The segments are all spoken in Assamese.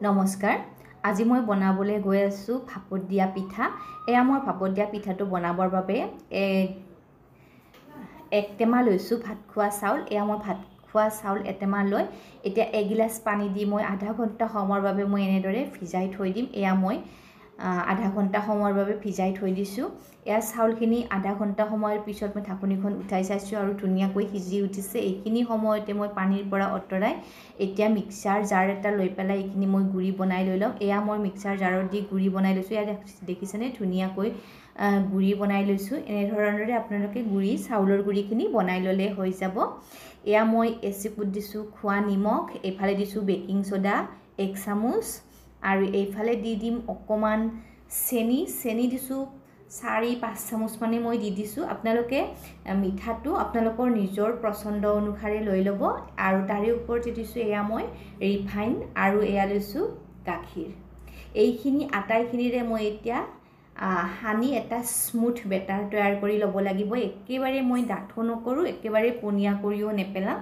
নমস্কাৰ আজি মই বনাবলৈ গৈ আছো ভাপত দিয়া পিঠা এয়া মই ভাপত দিয়া পিঠাটো বনাবৰ বাবে এক টেমা লৈছো ভাত খোৱা চাউল এয়া মই ভাত খোৱা চাউল এটেমা লৈ এতিয়া এগিলাস পানী দি মই আধা ঘণ্টা সময়ৰ বাবে মই এনেদৰে ভিজাই থৈ দিম এয়া মই আধা ঘণ্টা সময়ৰ বাবে ভিজাই থৈ দিছো এয়া চাউলখিনি আধা ঘণ্টা সময়ৰ পিছত মই ঢাকনিখন উঠাই চাইছো আৰু ধুনীয়াকৈ সিজি উঠিছে এইখিনি সময়তে মই পানীৰ পৰা অতৰাই এতিয়া মিক্সাৰ জাৰ এটা লৈ পেলাই এইখিনি মই গুৰি বনাই লৈ লম এয়া মই মিক্সাৰ জাৰত দি গুৰি বনাই লৈছো এয়া দেখিছেনে ধুনীয়াকৈ গুৰি বনাই লৈছো এনে ধৰণৰে আপোনালোকে গুৰি চাউলৰ গুৰিখিনি বনাই ললে হৈ যাব এয়া মই এচিকুট দিছো খোৱা নিমখ এফালে দিছো বেকিং সোডা 1 চামুচ আৰু এইফালে দি দিম অকমান চেনি দিছো 4-5 চামুচ মানে মই দি দিছো আপোনালোকে মিঠাটো আপোনালোকৰ নিজৰ পছন্দ অনুসাৰে লৈ লব আৰু তাৰে ওপৰতে দিছো এয়া মই ৰিফাইন আৰু এয়া লৈছো গাখীৰ এইখিনি আটাইখিনিৰে মই এতিয়া হানি এটা স্মুথ বেটাৰ তৈয়াৰ কৰি লব লাগিব একেবাৰে মই ডাঠো নকৰো একেবাৰে পনিয়া কৰিও নেপেলাম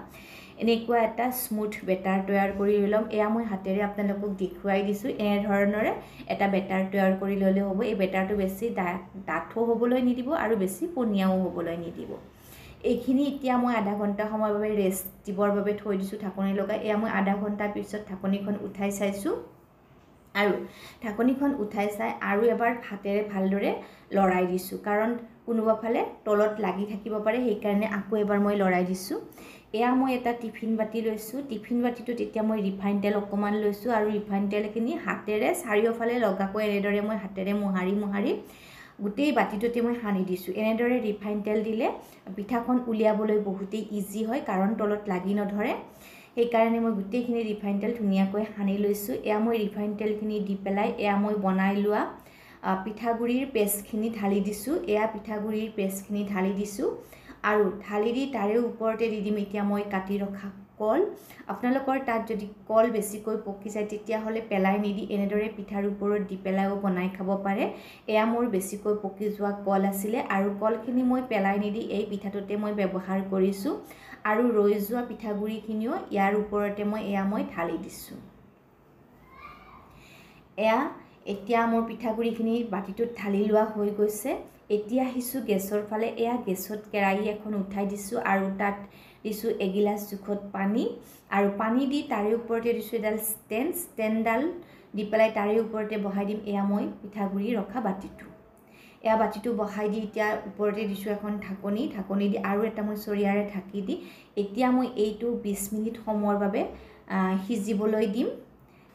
এনেকুৱা এটা স্মুথ বেটাৰ তৈয়াৰ কৰি লম এয়া মই হাতেৰে আপোনালোকক দেখুৱাই দিছো এনে ধৰণৰে এটা বেটাৰ তৈয়াৰ কৰি ললে হ'ব এই বেটাৰটো বেছি ডাঠো হ'বলৈ নিদিব আৰু বেছি পনিয়াও হ'বলৈ নিদিব এইখিনি এতিয়া মই আধা ঘণ্টা সময়ৰ বাবে ৰেষ্ট দিবৰ বাবে থৈ দিছো ঢাকনি লগাই এয়া মই আধা ঘণ্টা পিছত ঢাকনিখন উঠাই চাইছো আৰু ঢাকনিখন উঠাই চাই আৰু এবাৰ হাতেৰে ভালদৰে লৰাই দিছো কাৰণ কোনোবা ফালে তলত লাগি থাকিব পাৰে সেই কাৰণে আকৌ এবাৰ মই লৰাই দিছো এয়া মই এটা টিফিন বাটি লৈছো টিফিন বাটিটোত এতিয়া মই ৰিফাইন তেল অকমান লৈছো আৰু ৰিফাইন তেলখিনি হাতেৰে চাৰিওফালে লগাকৈ এনেদৰে মই হাতেৰে মোহাৰি গোটেই বাটিটোতে মই হানি দিছো এনেদৰে ৰিফাইন তেল দিলে পিঠাখন উলিয়াবলৈ বহুতেই ইজি হয় কাৰণ তলত লাগি নধৰে এই কাৰণে মই গোটেইখিনি ৰিফাইন তেল ধুনীয়াকৈ হানি লৈছো এয়া মই ৰিফাইন তেলখিনি দি পেলাই এয়া মই বনাই লোৱা পিঠাগুৰিৰ পেষ্টখিনি ঢালি দিছো এয়া পিঠাগুৰিৰ পেষ্টখিনি ঢালি দিছো আৰু ঢালি দি তাৰে ওপৰতে দি দিম এতিয়া মই কাটি ৰখা কল আপোনালোকৰ তাত যদি কল বেছিকৈ পকি যায় তেতিয়া হলে পেলাই নিদি এনেদৰে পিঠাৰ ওপৰত দি পেলাইও বনাই খাব পাৰে এয়া মোৰ বেছিকৈ পকি যোৱা কল আছিল আৰু কলখিনি মই পেলাই নিদি এই পিঠাটোতে মই ব্যৱহাৰ কৰিছো আৰু ৰৈ যোৱা পিঠাগুৰিখিনিও ইয়াৰ ওপৰতে মই ঢালি দিছো এয়া এতিয়া মোৰ পিঠাগুৰিখিনি বাটিটোত ঢালি লোৱা হৈ গৈছে এতিয়া আহিছো গেছৰ ফালে এয়া গেছত কেৰাহী এখন উঠাই দিছো আৰু তাত দিছো এগিলাস জুখত পানী আৰু পানী দি তাৰে ওপৰতে দিছো এডাল ষ্টেণ্ডডাল দি পেলাই তাৰে ওপৰতে বহাই দিম এয়া মই পিঠাগুৰি ৰখা বাটিটো এয়া বাটিটো বহাই দি এতিয়া ওপৰতে দিছো এখন ঢাকনি দি আৰু এটা মই চৰিয়াৰে ঢাকি দি এতিয়া মই এইটো 20 মিনিট সময়ৰ বাবে সিজিবলৈ দিম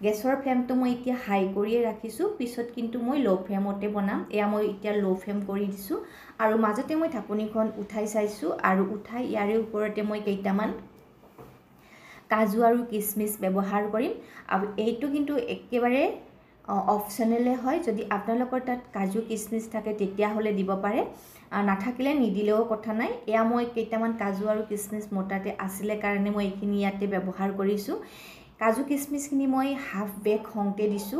গেছৰ ফ্লেমটো মই এতিয়া হাই কৰিয়ে ৰাখিছো পিছত কিন্তু মই লো ফ্লেমতে বনাম এয়া মই এতিয়া লো ফ্লেম কৰি দিছো আৰু মাজতে মই ঢাকনিখন উঠাই চাইছো আৰু উঠাই ইয়াৰে ওপৰতে মই কেইটামান কাজু আৰু কিশমিশ ব্যৱহাৰ কৰিম আৰু এইটো কিন্তু একেবাৰে অপচনেলে হয় যদি আপোনালোকৰ তাত কাজু কিশমিশ থাকে তেতিয়া হলে দিব পাৰে নাথাকিলে নিদিলেও কথা নাই এয়া মই কেইটামান কাজু আৰু কিশমিশ মোটাতে আছিল কাৰণে মই এইখিনি ইয়াতে ব্যৱহাৰ কৰিছো কাজু কিশমিশখিনি মই হাফ বেক হংতে দিছো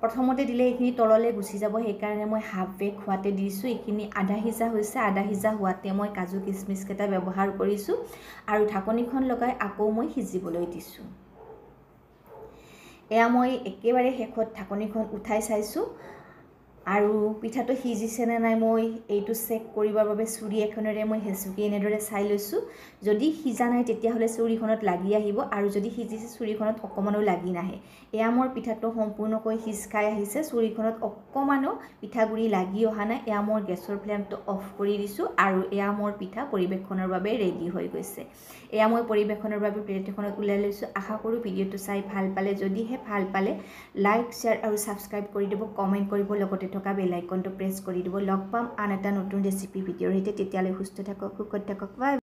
প্ৰথমতে দিলে এইখিনি তললে গুছি যাব সেই কাৰণে মই হাফ বেক হোৱাতে দিছো এইখিনি আধা হিজা হৈছে আধা হিজা হোৱাতে মই কাজু কিশমিশ কেটা ব্যৱহাৰ কৰিছো আৰু ঢাকনিখন লগাই আকৌ মই সিজিবলৈ দিছো এয়া মই একেবাৰে শেষত ঢাকনিখন উঠাই চাইছো আৰু পিঠাটো সিজিছে নে নাই মই এইটো চেক কৰিবৰ বাবে চুৰি এখনেৰে মই হেচুকি এনেদৰে চাই লৈছো যদি সিজা নাই তেতিয়া হলে চুৰিখনত লাগি আহিব আৰু যদি সিজিছে চুৰিখনত অকমানো লাগি নাহে এয়া মোৰ পিঠাটো সম্পূৰ্ণকৈ সিজকাই আহিছে চুৰিখনত অকমানো পিঠাগুৰি লাগি অহা নাই এয়া মোৰ গেছৰ ফ্লেমটো অফ কৰি দিছো আৰু এয়া মোৰ পিঠা পৰিবেশনৰ বাবে ৰেডি হৈ গৈছে এয়া মই পৰিবেশনৰ বাবে প্লেট এখনত উলাই লৈছো আশা কৰো ভিডিওটো চাই ভাল পালে যদিহে ভাল পালে লাইক শেয়াৰ আৰু সাবস্ক্ৰাইব কৰি দিব কমেন্ট কৰিব লগতে থকা বেল আইকনটো প্ৰেছ কৰি দিব লগ পাম আন এটা নতুন ৰেচিপি ভিডিঅ'ৰ সৈতে তেতিয়ালৈ সুস্থ থাকক সুখত থাকক বাই